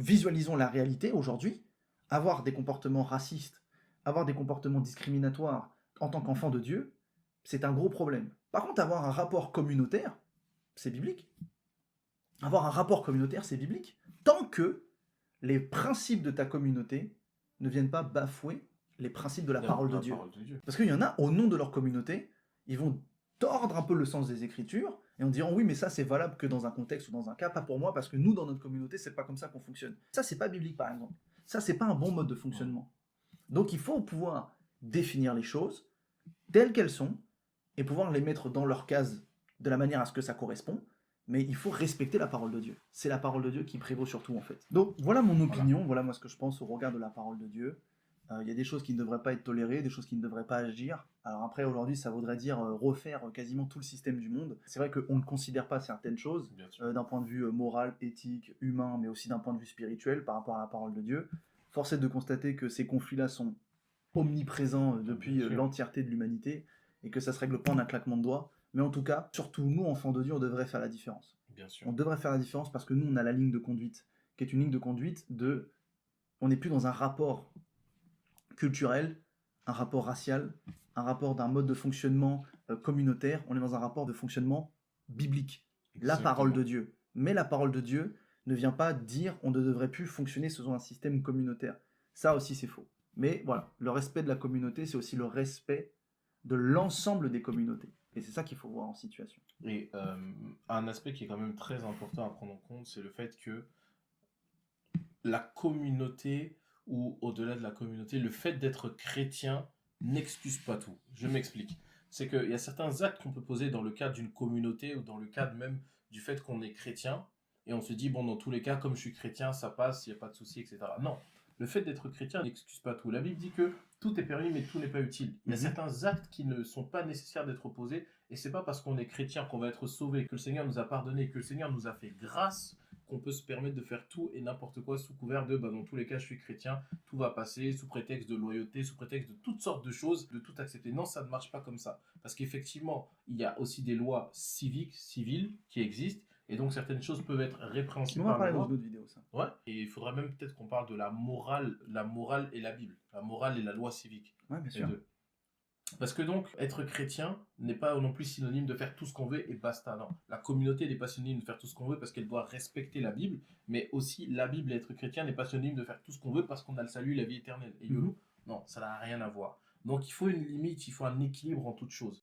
visualisons la réalité aujourd'hui, avoir des comportements racistes, avoir des comportements discriminatoires en tant qu'enfant de Dieu, c'est un gros problème. Par contre, avoir un rapport communautaire, c'est biblique. Avoir un rapport communautaire, c'est biblique. Tant que les principes de ta communauté ne viennent pas bafouer les principes de la parole de La Dieu. parole de Dieu. Parce qu'il y en a, au nom de leur communauté, ils vont tordre un peu le sens des Écritures et en disant oui, mais ça c'est valable que dans un contexte ou dans un cas, pas pour moi, parce que nous, dans notre communauté, c'est pas comme ça qu'on fonctionne. Ça, c'est pas biblique, par exemple. Ça, c'est pas un bon mode de fonctionnement. Donc, il faut pouvoir définir les choses telles qu'elles sont et pouvoir les mettre dans leur case de la manière à ce que ça correspond, mais il faut respecter la parole de Dieu. C'est la parole de Dieu qui prévaut sur tout, en fait. Donc, voilà mon opinion, voilà moi ce que je pense au regard de la parole de Dieu. Il y a des choses qui ne devraient pas être tolérées, des choses qui ne devraient pas agir. Alors après, aujourd'hui, ça voudrait dire refaire quasiment tout le système du monde. C'est vrai qu'on ne considère pas certaines choses Bien sûr. d'un point de vue moral, éthique, humain, mais aussi d'un point de vue spirituel par rapport à la parole de Dieu. Force est de constater que ces conflits-là sont omniprésents depuis Bien sûr. l'entièreté de l'humanité et que ça se règle pas en un claquement de doigts. Mais en tout cas, surtout nous, enfants de Dieu, on devrait faire la différence. Bien sûr. On devrait faire la différence parce que nous, on a la ligne de conduite, qui est une ligne de conduite de... On n'est plus dans un rapport culturel, un rapport racial, un rapport d'un mode de fonctionnement communautaire, on est dans un rapport de fonctionnement biblique, la parole de Dieu. Mais la parole de Dieu ne vient pas dire on ne devrait plus fonctionner selon un système communautaire. Ça aussi c'est faux. Mais voilà, le respect de la communauté, c'est aussi le respect de l'ensemble des communautés. Et c'est ça qu'il faut voir en situation. Et un aspect qui est quand même très important à prendre en compte, c'est le fait que la communauté, ou au-delà de la communauté, le fait d'être chrétien n'excuse pas tout. Je m'explique. C'est qu'il y a certains actes qu'on peut poser dans le cadre d'une communauté ou dans le cadre même du fait qu'on est chrétien, et on se dit, bon, dans tous les cas, comme je suis chrétien, ça passe, il n'y a pas de souci, etc. Non, le fait d'être chrétien n'excuse pas tout. La Bible dit que tout est permis, mais tout n'est pas utile. Il y a certains actes qui ne sont pas nécessaires d'être posés, et c'est pas parce qu'on est chrétien qu'on va être sauvé, que le Seigneur nous a pardonné, que le Seigneur nous a fait grâce, qu'on peut se permettre de faire tout et n'importe quoi sous couvert de dans tous les cas je suis chrétien, tout va passer, sous prétexte de loyauté, sous prétexte de toutes sortes de choses, de tout accepter. Non, ça ne marche pas comme ça. Parce qu'effectivement, il y a aussi des lois civiques, civiles qui existent, et donc certaines choses peuvent être répréhensibles On va par la parler dans loi. une autre vidéo, ça. Ouais, et il faudra même peut-être qu'on parle de la morale et la Bible, la morale et la loi civique. Ouais, bien Les sûr. deux. Parce que donc, être chrétien n'est pas non plus synonyme de faire tout ce qu'on veut et basta. Non, la communauté n'est pas synonyme de faire tout ce qu'on veut parce qu'elle doit respecter la Bible, mais aussi la Bible et être chrétien n'est pas synonyme de faire tout ce qu'on veut parce qu'on a le salut et la vie éternelle. Et YOLO. Non, ça n'a rien à voir. Donc il faut une limite, il faut un équilibre en toute chose.